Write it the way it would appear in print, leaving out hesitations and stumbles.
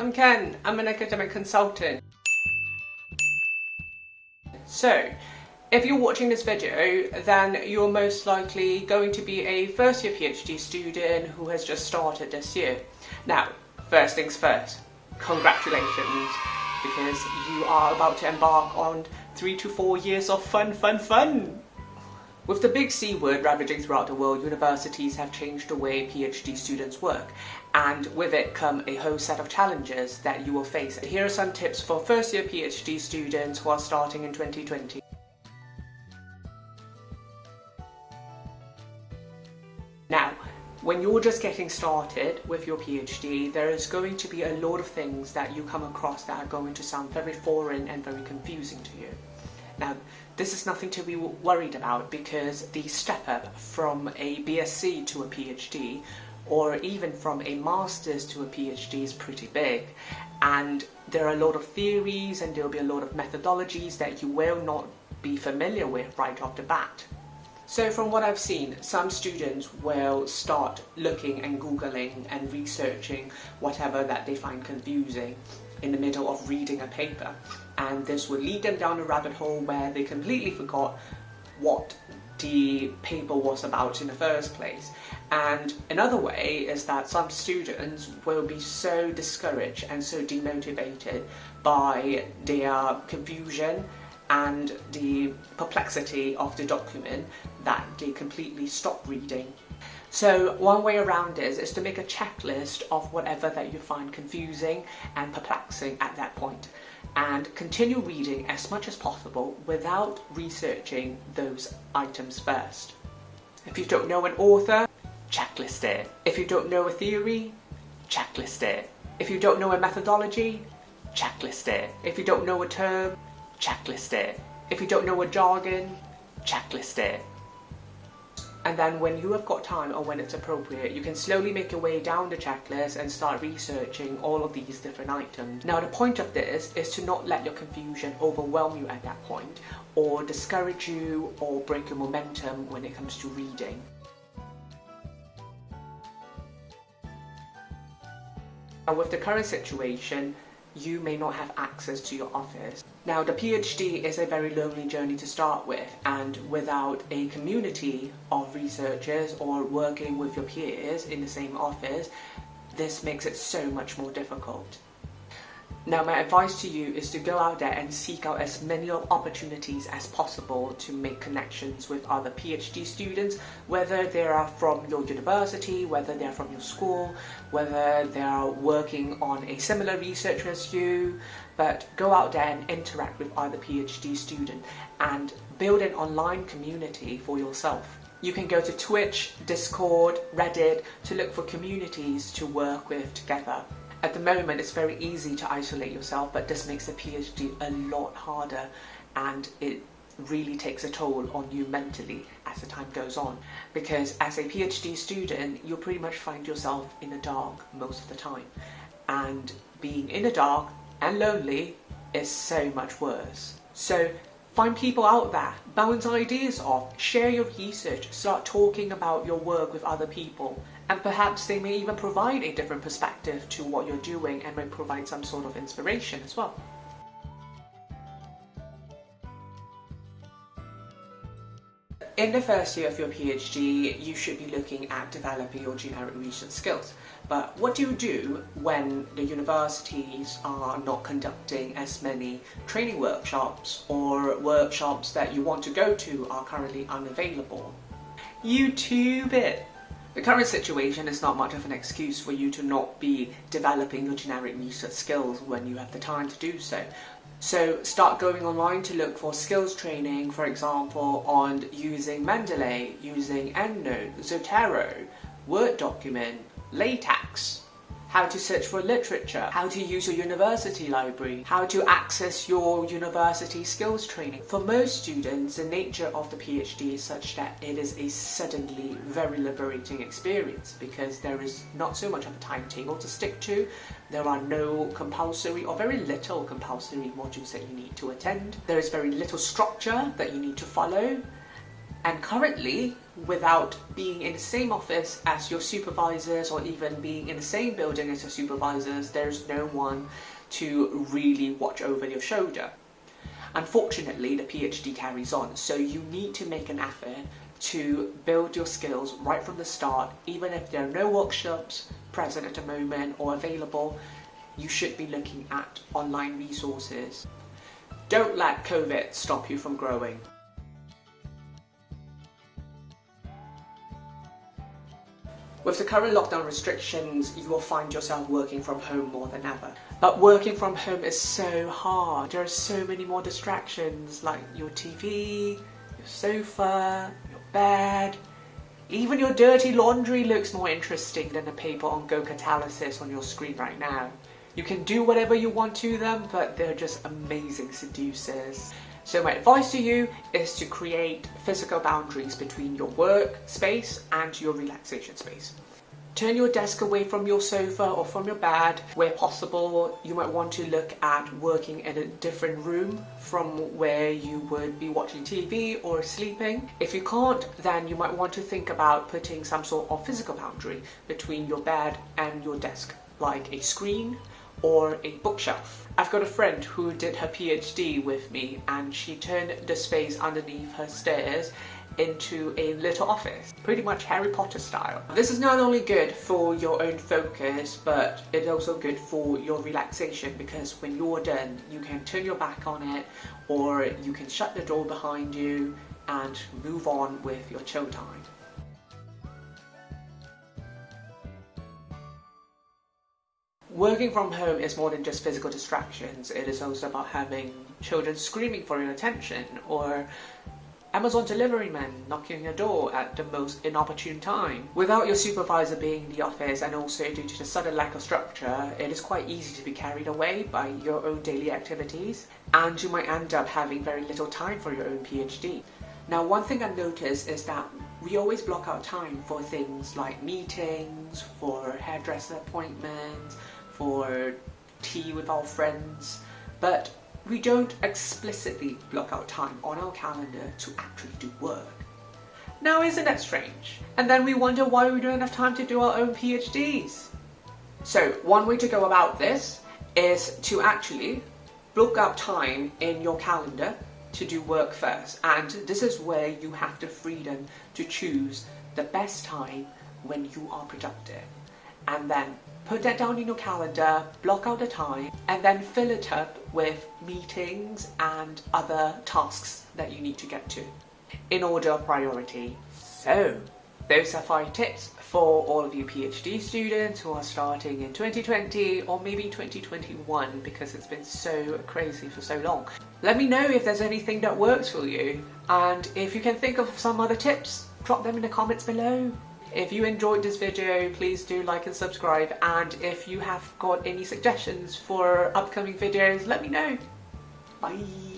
I'm Ken, I'm an academic consultant. So, if you're watching this video, then you're most likely going to be a first year PhD student who has just started this year. Now, first things first, congratulations, because you are about to embark on 3 to 4 years of fun. With the big C word ravaging throughout the world, universities have changed the way PhD students work, and with it come a whole set of challenges that you will face. Here are some tips for first year PhD students who are starting in 2020. Now, when you're just getting started with your PhD, there is going to be a lot of things that you come across that are going to sound very foreign and very confusing to you. Now, this is nothing to be worried about, because the step up from a BSc to a PhD, or even from a master's to a PhD, is pretty big, and there are a lot of theories and there will be a lot of methodologies that you will not be familiar with right off the bat. So from what I've seen, some students will start looking and Googling and researching whatever that they find confusing in the middle of reading a paper, and this will lead them down a rabbit hole where they completely forgot what the paper was about in the first place. And another way is that some students will be so discouraged and so demotivated by their confusion and the perplexity of the document that they completely stop reading. So one way around this is to make a checklist of whatever that you find confusing and perplexing at that point, and continue reading as much as possible without researching those items first. If you don't know an author, checklist it. If you don't know a theory, checklist it. If you don't know a methodology, checklist it. If you don't know a term, checklist it. If you don't know a jargon, checklist it. And then when you have got time, or when it's appropriate, you can slowly make your way down the checklist and start researching all of these different items. Now, the point of this is to not let your confusion overwhelm you at that point, or discourage you, or break your momentum when it comes to reading. Now, with the current situation, you may not have access to your office. Now, the PhD is a very lonely journey to start with, and without a community of researchers or working with your peers in the same office, this makes it so much more difficult. Now, my advice to you is to go out there and seek out as many opportunities as possible to make connections with other PhD students, whether they are from your university, whether they are from your school, whether they are working on a similar research as you, but go out there and interact with other PhD students and build an online community for yourself. You can go to Twitch, Discord, Reddit to look for communities to work with together. At the moment, it's very easy to isolate yourself, but this makes the PhD a lot harder, and it really takes a toll on you mentally as the time goes on. Because as a PhD student, you'll pretty much find yourself in the dark most of the time. And being in the dark and lonely is so much worse. So find people out there, bounce ideas off, share your research, start talking about your work with other people. And perhaps they may even provide a different perspective to what you're doing and may provide some sort of inspiration as well. In the first year of your PhD, you should be looking at developing your generic research skills. But what do you do when the universities are not conducting as many training workshops, or workshops that you want to go to are currently unavailable? YouTube it! The current situation is not much of an excuse for you to not be developing your generic research skills when you have the time to do so. So start going online to look for skills training, for example, on using Mendeley, using EndNote, Zotero, Word document, LaTeX, how to search for literature, how to use your university library, how to access your university skills training. For most students, the nature of the PhD is such that it is a suddenly very liberating experience, because there is not so much of a timetable to stick to. There are no compulsory, or very little compulsory modules that you need to attend. There is very little structure that you need to follow. And currently, without being in the same office as your supervisors or even being in the same building as your supervisors, there's no one to really watch over your shoulder. Unfortunately, the PhD carries on, so you need to make an effort to build your skills right from the start. Even if there are no workshops present at the moment or available, you should be looking at online resources. Don't let COVID stop you from growing. With the current lockdown restrictions, you will find yourself working from home more than ever. But working from home is so hard. There are so many more distractions, like your TV, your sofa, your bed. Even your dirty laundry looks more interesting than the paper on Go Catalysis on your screen right now. You can do whatever you want to them, but they're just amazing seducers. So my advice to you is to create physical boundaries between your work space and your relaxation space. Turn your desk away from your sofa or from your bed. Where possible, you might want to look at working in a different room from where you would be watching TV or sleeping. If you can't, then you might want to think about putting some sort of physical boundary between your bed and your desk, like a screen or a bookshelf. I've got a friend who did her PhD with me, and she turned the space underneath her stairs into a little office, pretty much Harry Potter style. This is not only good for your own focus, but it's also good for your relaxation, because when you're done, you can turn your back on it, or you can shut the door behind you and move on with your chill time. Working from home is more than just physical distractions. It is also about having children screaming for your attention, or Amazon delivery men knocking on your door at the most inopportune time. Without your supervisor being in the office, and also due to the sudden lack of structure, it is quite easy to be carried away by your own daily activities, and you might end up having very little time for your own PhD. Now, one thing I've noticed is that we always block out time for things like meetings, for hairdresser appointments, for tea with our friends, but we don't explicitly block out time on our calendar to actually do work. Now, isn't that strange? And then we wonder why we don't have time to do our own PhDs. So one way to go about this is to actually block out time in your calendar to do work first, and this is where you have the freedom to choose the best time when you are productive, and then put that down in your calendar, block out the time, and then fill it up with meetings and other tasks that you need to get to in order of priority. So those are 5 tips for all of you PhD students who are starting in 2020 or maybe 2021, because it's been so crazy for so long. Let me know if there's anything that works for you, and if you can think of some other tips, drop them in the comments below. If you enjoyed this video, please do like and subscribe, and if you have got any suggestions for upcoming videos, let me know. Bye!